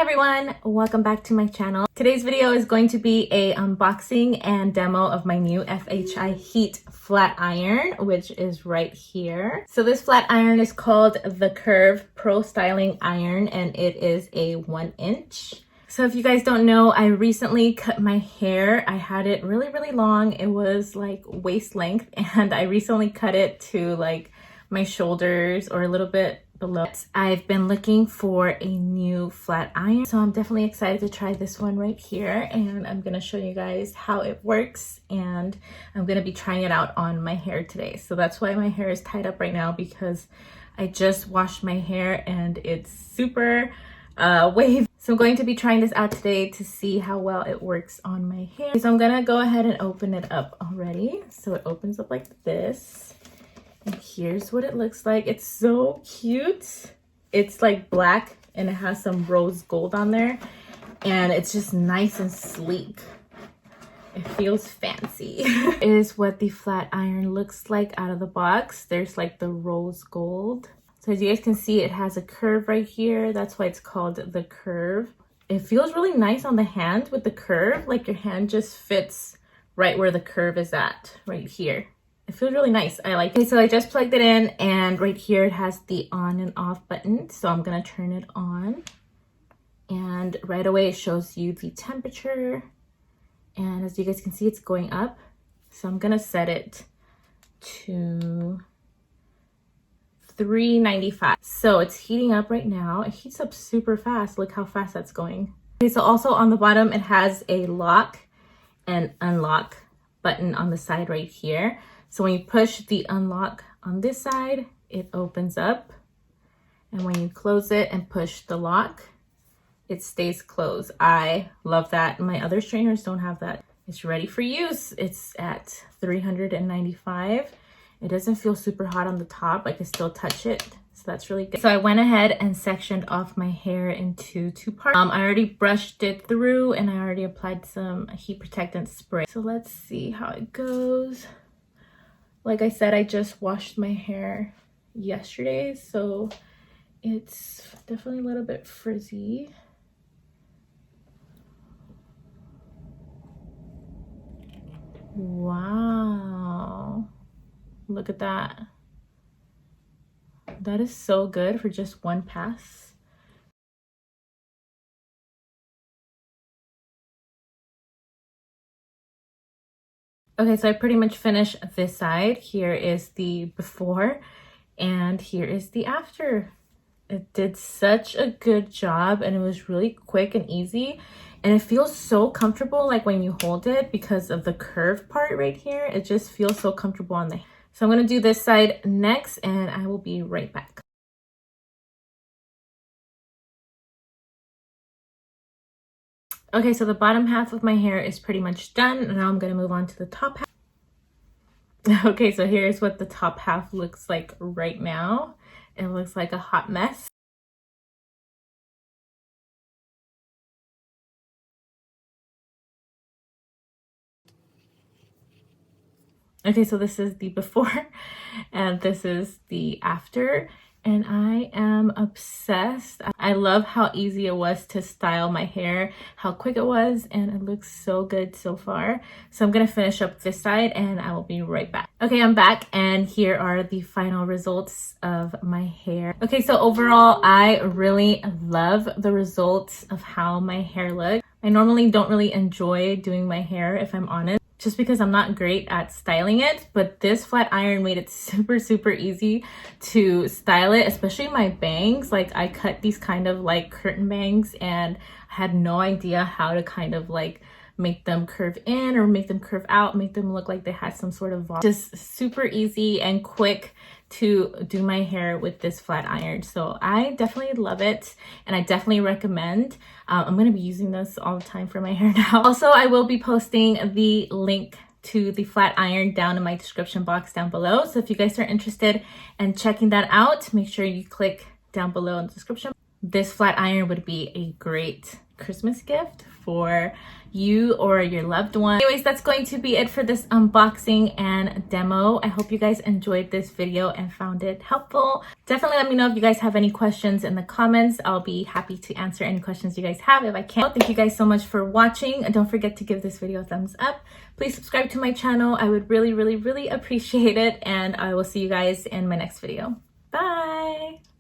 everyone, welcome back to my channel. Today's video is going to be a unboxing and demo of my new FHI Heat flat iron, which is right here. So this flat iron is called the Curve Pro Styling Iron, and it is a 1-inch. So if you guys don't know, I recently cut my hair. I had it really long. It was like waist length, and I recently cut it to like my shoulders or a little bit below. I've been looking for a new flat iron, so I'm definitely excited to try this one right here, and I'm gonna show you guys how it works, and I'm gonna be trying it out on my hair today. So that's why my hair is tied up right now, because I just washed my hair and it's super wavy. So I'm going to be trying this out today to see how well it works on my hair. So I'm gonna go ahead and open it up already. So it opens up like this. And here's what it looks like. It's so cute. It's like black and it has some rose gold on there. And it's just nice and sleek. It feels fancy. Is what the flat iron looks like out of the box. There's like the rose gold. So as you guys can see, it has a curve right here. That's why it's called the Curve. It feels really nice on the hand with the curve. Like your hand just fits right where the curve is at, right here. It feels really nice. I like it. Okay, so I just plugged it in, and right here it has the on and off button. So I'm gonna turn it on, and right away it shows you the temperature. And as you guys can see, it's going up. So I'm gonna set it to 395. So it's heating up right now. It heats up super fast. Look how fast that's going. Okay, so also on the bottom, it has a lock and unlock button on the side right here. So when you push the unlock on this side, it opens up. And when you close it and push the lock, it stays closed. I love that. My other strainers don't have that. It's ready for use. It's at 395. It doesn't feel super hot on the top. I can still touch it. So that's really good. So I went ahead and sectioned off my hair into two parts. I already brushed it through, and I already applied some heat protectant spray. So let's see how it goes. Like I said, I just washed my hair yesterday, so it's definitely a little bit frizzy. Wow. Look at that. That is so good for just one pass. Okay, so I pretty much finished this side. Here is the before, and here is the after. It did such a good job, and it was really quick and easy. And it feels so comfortable, like when you hold it, because of the curve part right here. It just feels so comfortable on the hand. So I'm gonna do this side next, and I will be right back. Okay, so the bottom half of my hair is pretty much done, and now I'm gonna move on to the top half. Okay, so here's what the top half looks like right now. It looks like a hot mess. Okay, so this is the before and this is the after, and I am obsessed. I love how easy it was to style my hair, how quick it was, and it looks so good so far. So I'm gonna finish up this side and I will be right back. Okay, I'm back, and here are the final results of my hair. Okay, so overall, I really love the results of how my hair looks. I normally don't really enjoy doing my hair, if I'm honest, just because I'm not great at styling it, but this flat iron made it super easy to style it, especially my bangs. Like I cut these kind of like curtain bangs, and I had no idea how to kind of like make them curve in or make them curve out, make them look like they had some sort of volume. Just super easy and quick to do my hair with this flat iron. So I definitely love it, and I definitely recommend. I'm going to be using this all the time for my hair now. Also, I will be posting the link to the flat iron down in my description box down below. So if you guys are interested in checking that out, make sure you click down below in the description. This flat iron would be a great Christmas gift for you or your loved one. Anyways, that's going to be it for this unboxing and demo. I hope you guys enjoyed this video and found it helpful. Definitely let me know if you guys have any questions in the comments. I'll be happy to answer any questions you guys have if I can. Thank you guys so much for watching. Don't forget to give this video a thumbs up. Please subscribe to my channel. I would really appreciate it, and I will see you guys in my next video. Bye!